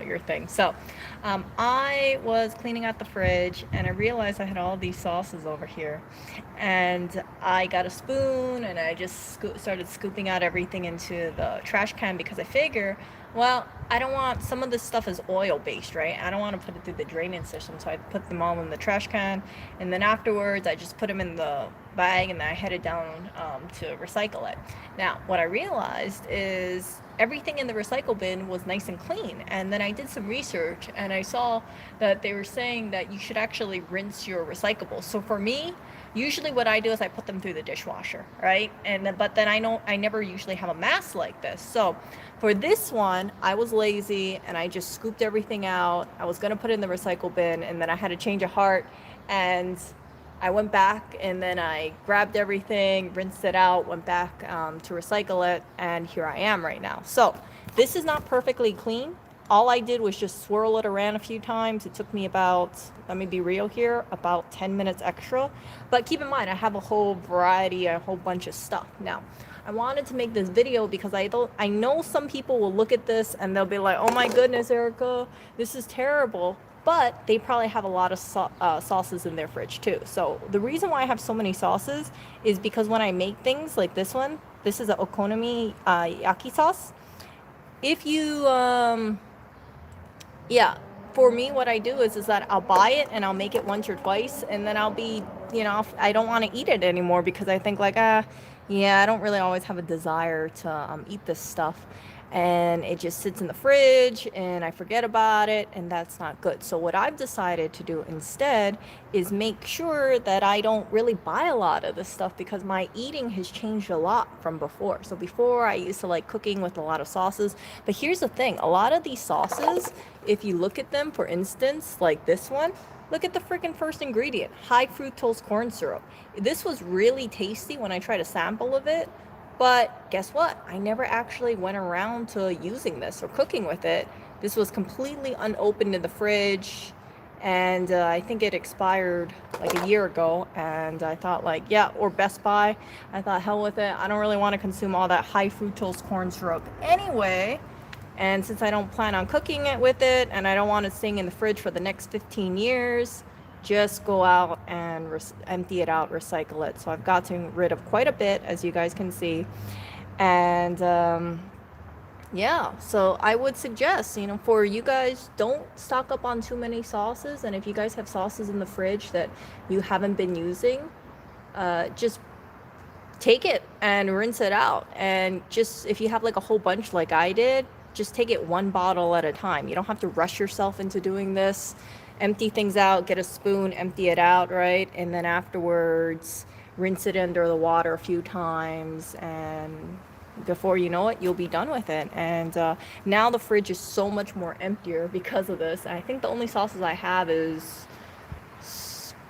out your thing. So I was cleaning out the fridge and I realized I had all these sauces over here. And I got a spoon and I just started scooping out everything into the trash can because I figure, well, I don't want, some of this stuff is oil based, right? I don't want to put it through the draining system. So I put them all in the trash can. And then afterwards, I just put them in the bag and then I headed down to recycle it. Now, what I realized is everything in the recycle bin was nice and clean. And then I did some research and I saw that they were saying that you should actually rinse your recyclables. So for me, usually what I do is I put them through the dishwasher, right? And then, but then I know I never usually have a mass like this. So for this one, I was lazy and I just scooped everything out. I was gonna put it in the recycle bin and then I had a change of heart and I went back and then I grabbed everything, rinsed it out, went back to recycle it, and here I am right now. So this is not perfectly clean. All I did was just swirl it around a few times. It took me about, let me be real here, about 10 minutes extra. But keep in mind, I have a whole variety, a whole bunch of stuff. Now, I wanted to make this video because I know some people will look at this and they'll be like, oh my goodness, Erica, this is terrible. But they probably have a lot of sauces in their fridge too. So the reason why I have so many sauces is because when I make things like this one, this is an okonomiyaki sauce. If you yeah, for me what I do is that I'll buy it and I'll make it once or twice and then I'll be, I don't want to eat it anymore because I think like, yeah, I don't really always have a desire to eat this stuff, and it just sits in the fridge and I forget about it, and that's not good. So what I've decided to do instead is make sure that I don't really buy a lot of this stuff because my eating has changed a lot from before. So before I used to like cooking with a lot of sauces, but here's the thing, a lot of these sauces, if you look at them, for instance, like this one, look at the freaking first ingredient, high fructose corn syrup. This was really tasty when I tried a sample of it, but guess what? I never actually went around to using this or cooking with it. This was completely unopened in the fridge, and I think it expired like a year ago. And I thought, like, yeah, or Best Buy. I thought, hell with it. I don't really want to consume all that high fructose corn syrup anyway. And since I don't plan on cooking it with it, and I don't want it staying in the fridge for the next 15 years, just go out and empty it out, recycle it. So I've gotten rid of quite a bit, as you guys can see. And yeah, so I would suggest, for you guys, don't stock up on too many sauces. And if you guys have sauces in the fridge that you haven't been using, just take it and rinse it out. And just, if you have like a whole bunch like I did, just take it one bottle at a time. You don't have to rush yourself into doing this. Empty things out, get a spoon, empty it out, right? And then afterwards, rinse it under the water a few times, and before you know it, you'll be done with it. And now the fridge is so much more emptier because of this. I think the only sauces I have is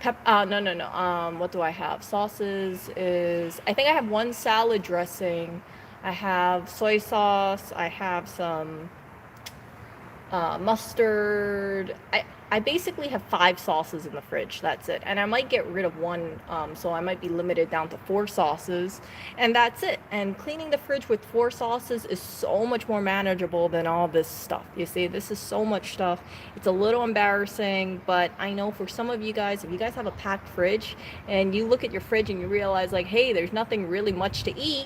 no. What do I have? Sauces is, I think I have one salad dressing. I have soy sauce. I have some mustard. I basically have 5 sauces in the fridge. That's it. And I might get rid of one, so I might be limited down to 4 sauces. And that's it. And cleaning the fridge with 4 sauces is so much more manageable than all this stuff. You see, this is so much stuff. It's a little embarrassing, but I know for some of you guys, if you guys have a packed fridge and you look at your fridge and you realize like, hey, there's nothing really much to eat,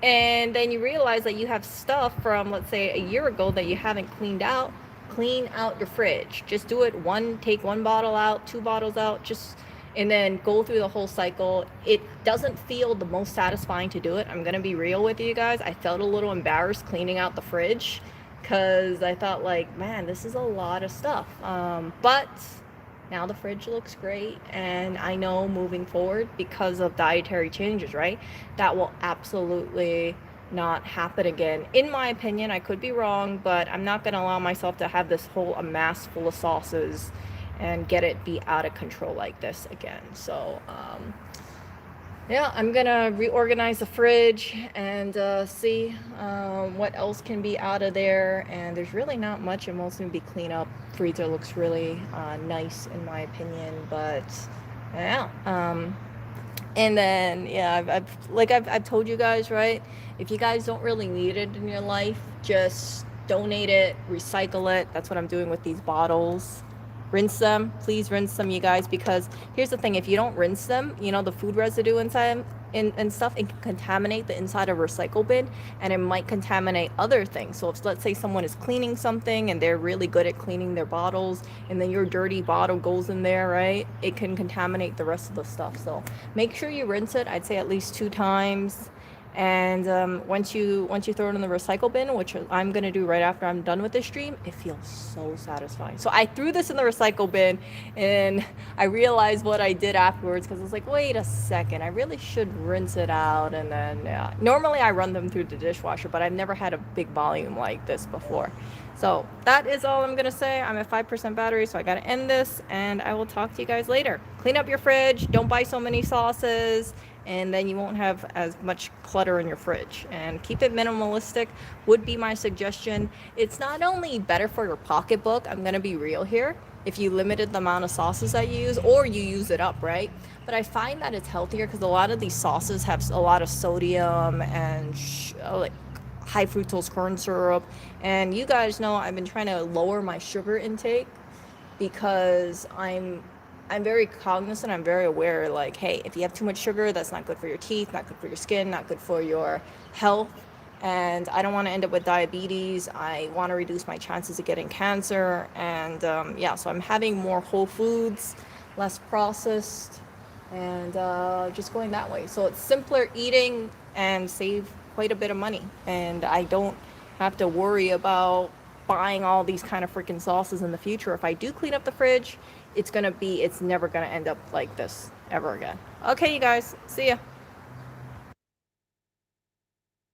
and then you realize that you have stuff from, let's say, a year ago that you haven't cleaned out, clean out your fridge. Just do it take 1 bottle out, 2 bottles out, and then go through the whole cycle. It doesn't feel the most satisfying to do it. I'm gonna be real with you guys. I felt a little embarrassed cleaning out the fridge because I thought like, man, this is a lot of stuff. But now the fridge looks great, and I know moving forward, because of dietary changes, right, that will absolutely not happen again. In my opinion, I could be wrong, but I'm not going to allow myself to have this whole amass full of sauces and get it be out of control like this again. So yeah, I'm gonna reorganize the fridge and see what else can be out of there. And there's really not much. It mostly be clean up. Freezer looks really nice in my opinion. But yeah, and then yeah, I've told you guys, right? If you guys don't really need it in your life, just donate it, recycle it. That's what I'm doing with these bottles. Rinse them. Please rinse them, you guys, because here's the thing. If you don't rinse them, you know, the food residue inside and stuff, it can contaminate the inside of a recycle bin, and it might contaminate other things. So if, let's say, someone is cleaning something and they're really good at cleaning their bottles, and then your dirty bottle goes in there, right? It can contaminate the rest of the stuff. So make sure you rinse it. I'd say at least 2 times. And once you throw it in the recycle bin, which I'm gonna do right after I'm done with this stream, it feels so satisfying. So I threw this in the recycle bin, and I realized what I did afterwards, because I was like, wait a second, I really should rinse it out. And then normally I run them through the dishwasher, but I've never had a big volume like this before. So that is all I'm gonna say. I'm at 5% battery, so I gotta end this, and I will talk to you guys later. Clean up your fridge. Don't buy so many sauces, and then you won't have as much clutter in your fridge. And keep it minimalistic would be my suggestion. It's not only better for your pocketbook, I'm gonna be real here, if you limited the amount of sauces that you use, or you use it up, right? But I find that it's healthier because a lot of these sauces have a lot of sodium and like high fructose corn syrup. And you guys know I've been trying to lower my sugar intake, because I'm very cognizant, I'm very aware, like, hey, if you have too much sugar, that's not good for your teeth, not good for your skin, not good for your health. And I don't want to end up with diabetes. I want to reduce my chances of getting cancer. And yeah, so I'm having more whole foods, less processed, and just going that way. So it's simpler eating and save quite a bit of money. And I don't have to worry about buying all these kind of freaking sauces in the future. If I do clean up the fridge, it's never gonna end up like this ever again. Okay, you guys, see ya.